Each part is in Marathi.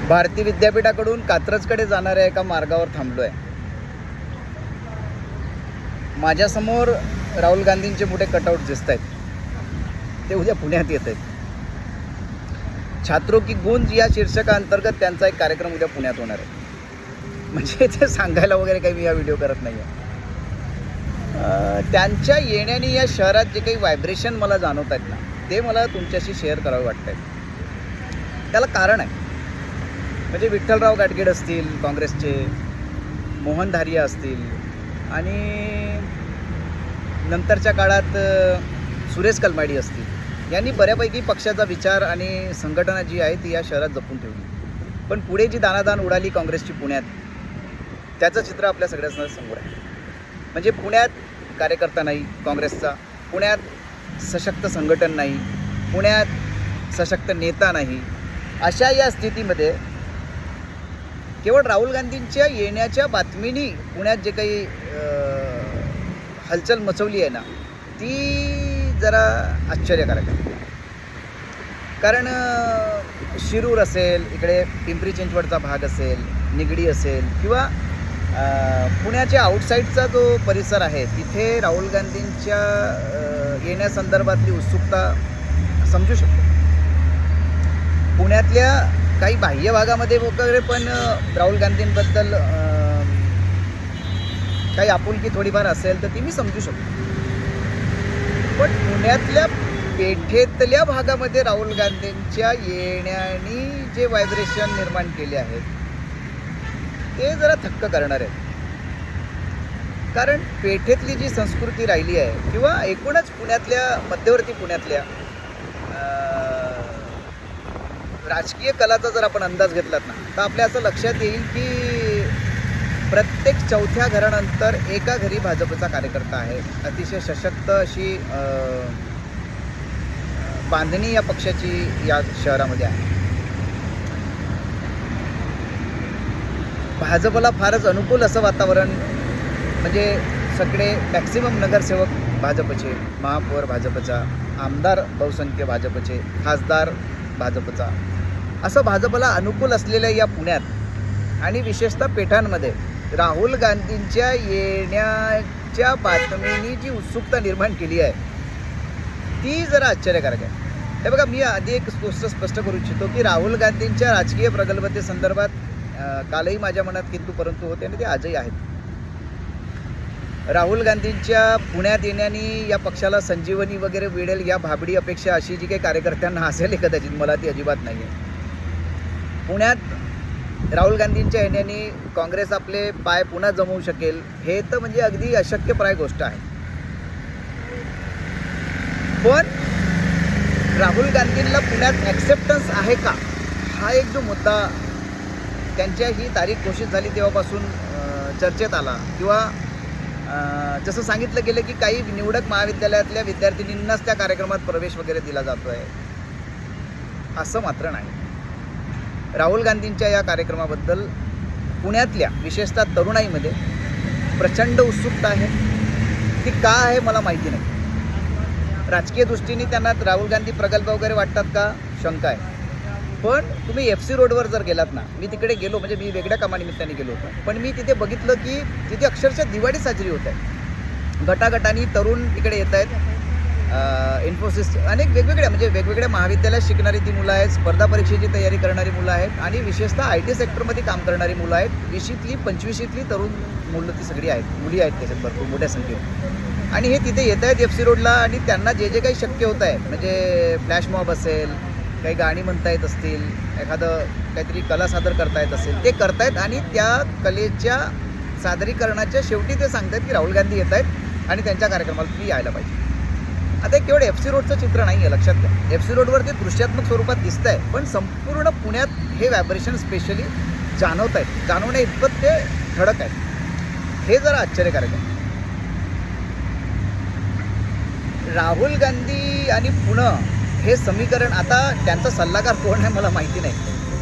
भारती विद्यापीठाकडून कात्रजकडे जाणाऱ्या एका मार्गावर थांबलो आहे. माझ्यासमोर राहुल गांधींचे मोठे कटआउट दिसत आहेत. ते उद्या पुण्यात येत आहेत. छात्रों की गूंज या शीर्षकाअंतर्गत त्यांचा एक कार्यक्रम उद्या पुण्यात होणार आहे. म्हणजे ते सांगायला वगैरे काही मी हा व्हिडिओ करत नाही आहे. त्यांच्या येण्याने या शहरात जे काही व्हायब्रेशन मला जाणवत आहेत ना, ते मला तुमच्याशी शेअर करावे वाटत आहेत. त्याला कारण आहे. म्हणजे विठ्ठलराव गाडगेड असतील काँग्रेसचे, मोहन धारिया असतील, आणि नंतरच्या काळात सुरेश कलमाडी असतील, यांनी बऱ्यापैकी पक्षाचा विचार आणि संघटना जी आहे ती या शहरात जपून ठेवली. पण पुढे जी दाणादाण उडाली काँग्रेसची पुण्यात, त्याचं चित्र आपल्या सगळ्यांना समोर आहे. म्हणजे पुण्यात कार्यकर्ता नाही काँग्रेसचा, पुण्यात सशक्त संघटन नाही, पुण्यात सशक्त नेता नाही. अशा या स्थितीमध्ये केवळ राहुल गांधींच्या येण्याच्या बातमीनी पुण्यात जे काही हलचल मचवली आहे ना, ती जरा आश्चर्यकारक आहे. कारण शिरूर असेल, इकडे पिंपरी चिंचवडचा भाग असेल, निगडी असेल, किंवा पुण्याच्या आउटसाईडचा जो परिसर आहे, तिथे राहुल गांधींच्या येण्यासंदर्भातली उत्सुकता समजू शकतो. पुण्यातल्या काही बाह्य भागामध्ये वगैरे पण राहुल गांधींबद्दल काही आपुलकी थोडीफार असेल तर ती मी समजू शकतो. पण पुण्यातल्या पेठेतल्या भागामध्ये राहुल गांधींच्या येण्याने जे व्हायब्रेशन निर्माण केले आहेत ते जरा थक्क करणार आहेत. कारण पेठेतली जी संस्कृती राहिली आहे, किंवा एकूणच पुण्यातल्या, मध्यवर्ती पुण्यातल्या राजकीय कलाचा जर आपण अंदाज घेतलात ना, तर आपल्या असं लक्षात येईल की प्रत्येक चौथ्या घरानंतर एका घरी भाजपचा कार्यकर्ता आहे. अतिशय सशक्त अशी बांधणी या पक्षाची या शहरामध्ये आहे. भाजपला फारच अनुकूल असं वातावरण, म्हणजे सगळे मॅक्सिमम नगरसेवक भाजपचे, महापौर भाजपचा, आमदार बहुसंख्य भाजपचे, खासदार भाजपचा, असं भाजपला अनुकूल असलेल्या या पुण्यात आणि विशेषतः पेठांमध्ये राहुल गांधींच्या येण्याच्या बातमीनी जी उत्सुकता निर्माण केली आहे ती जरा आश्चर्यकारक आहे. हे बघा, मी आधी एक गोष्ट स्पष्ट करू इच्छितो की राहुल गांधींच्या राजकीय प्रगल्भतेसंदर्भात कालही माझ्या मनात किंतु परंतु होते आणि ते आजही आहेत. राहुल गांधींच्या पुण्यात येण्याने या पक्षाला संजीवनी वगैरे मिळेल या भाबडी अपेक्षा अशी जी काही कार्यकर्त्यांना असेल कदाचित, मला ती अजिबात नाही आहे. पुण्यात राहुल गांधींच्या येण्याने काँग्रेस आपले पाय पुन्हा जमवू शकेल हे तर म्हणजे अगदी अशक्यप्राय गोष्ट आहे. पण राहुल गांधींना पुण्यात ॲक्सेप्टन्स आहे का, हा एक जो मुद्दा त्यांच्या ही तारीख घोषित झाली तेव्हापासून चर्चेत आला, किंवा जसं सांगितलं गेलं की काही निवडक महाविद्यालयातल्या विद्यार्थिनींनाच त्या कार्यक्रमात प्रवेश वगैरे दिला जातो आहे, असं मात्र नाही. राहुल गांधींच्या या कार्यक्रमाबद्दल पुण्यातल्या विशेषतः तरुणाईमध्ये प्रचंड उत्सुकता आहे. ती का आहे मला माहिती नाही. राजकीय दृष्टीने त्यांना राहुल गांधी प्रगल्भ वगैरे वाटतात का, शंका आहे. पण तुम्ही FC रोडवर जर गेलात ना, मी तिकडे गेलो, म्हणजे मी वेगळ्या कामानिमित्ताने गेलो होतो, पण मी तिथे बघितलं की तिथे अक्षरशः दिवाळी साजरी होत आहे. गटागटानी तरुण इकडे येत आहेत. इन्फोसिस, अनेक वेगवेगळ्या, म्हणजे वेगवेगळ्या महाविद्यालयात शिकणारी ती मुलं आहेत, स्पर्धा परीक्षेची तयारी करणारी मुलं आहेत, आणि विशेषतः IT सेक्टरमध्ये काम करणारी मुलं आहेत. 20शीतली 25शीतली तरुण मुलं ती सगळी आहेत, मुली आहेत त्याच्यात भरपूर मोठ्या संख्येत. आणि हे तिथे येत आहेत FC रोडला, आणि त्यांना जे जे काही शक्य होत आहे, म्हणजे फ्लॅश मॉब असेल, काही गाणी म्हणता येत असतील, एखादं काहीतरी कला सादर करता येत असेल, ते करतायत. आणि त्या कलेच्या सादरीकरणाच्या शेवटी ते सांगतात की राहुल गांधी येत आहेत आणि त्यांच्या कार्यक्रमाला तुम्ही यायला पाहिजे. आता हे केवळ FC रोडचं चित्र नाही आहे, लक्षात घ्या. FC रोडवर ते दृश्यात्मक स्वरूपात दिसत आहे, पण संपूर्ण पुण्यात हे व्हायब्रेशन स्पेशली जाणवत आहेत, जाणवण्या इतपत ते ठळक आहेत. हे जरा आश्चर्यकारक आहे. राहुल गांधी आणि पुणे हे समीकरण, आता त्यांचा सल्लागार कोण आहे मला माहिती नाही,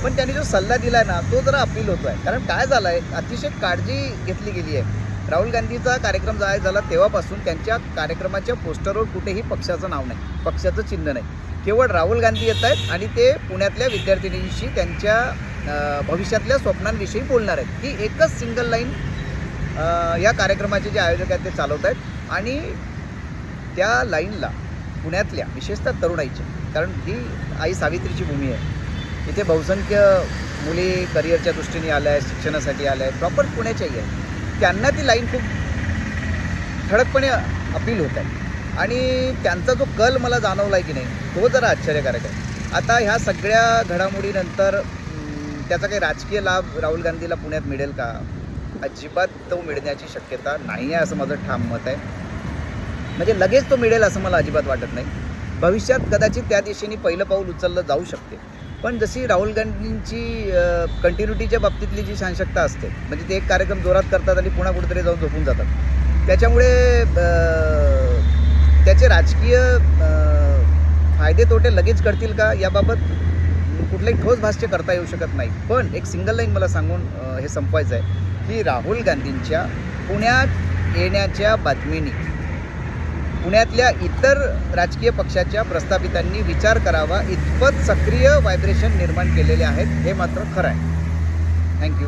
पण त्यांनी जो सल्ला दिला आहे ना, तो जरा अपील होतो आहे. कारण काय झालं आहे, अतिशय काळजी घेतली गेली आहे राहुल गांधीचा कार्यक्रम जाहीर झाला तेव्हापासून त्यांच्या कार्यक्रमाच्या पोस्टरवर कुठेही पक्षाचं नाव नाही, पक्षाचं चिन्ह नाही. केवळ राहुल गांधी येत आहेत आणि ते पुण्यातल्या विद्यार्थिनींशी त्यांच्या भविष्यातल्या स्वप्नांविषयी बोलणार आहेत. ही एकच सिंगल लाईन या कार्यक्रमाचे जे आयोजक आहेत ते चालवत आहेत आणि त्या लाईनला पुण्यातल्या विशेषतः तरुणाईच्या, कारण ही आई सावित्रीची भूमी आहे, इथे बहुसंख्य मुली करिअरच्या दृष्टीने आल्या आहेत, शिक्षणासाठी आल्या आहेत, प्रॉपर पुण्याच्याही आहेत. त्यांना ती लाईन खूप ठळकपणे अपील होत आहे आणि त्यांचा जो कल मला जाणवला आहे की नाही, तो जरा आश्चर्यकारक आहे. आता ह्या सगळ्या घडामोडीनंतर त्याचा काही राजकीय लाभ राहुल गांधीला पुण्यात मिळेल का? अजिबात तो मिळण्याची शक्यता नाही आहे असं माझं ठाम मत आहे. म्हणजे लगेच तो मिळेल असं मला अजिबात वाटत नाही. भविष्यात कदाचित त्या दिशेने पहिलं पाऊल उचललं जाऊ शकते. पण जशी राहुल गांधींची कंटिन्युटीच्या बाबतीतली जी सहनशक्ता असते, म्हणजे ते एक कार्यक्रम जोरात करतात आणि पुन्हा कुठेतरी जाऊन झोपून जातात, त्याच्यामुळे त्याचे राजकीय फायदे तोटे लगेच कळतील का याबाबत कुठलंही ठोस भाष्य करता येऊ शकत नाही. पण एक सिंगल लाईन मला सांगून हे संपवायचं आहे की राहुल गांधींच्या पुण्यात येण्याच्या बातमीनी पुण्यातल्या इतर राजकीय पक्षाच्या प्रस्थापितांनी विचार करावा इतपत सक्रिय व्हायब्रेशन निर्माण केलेले आहेत, हे मात्र खरं आहे. थँक्यू.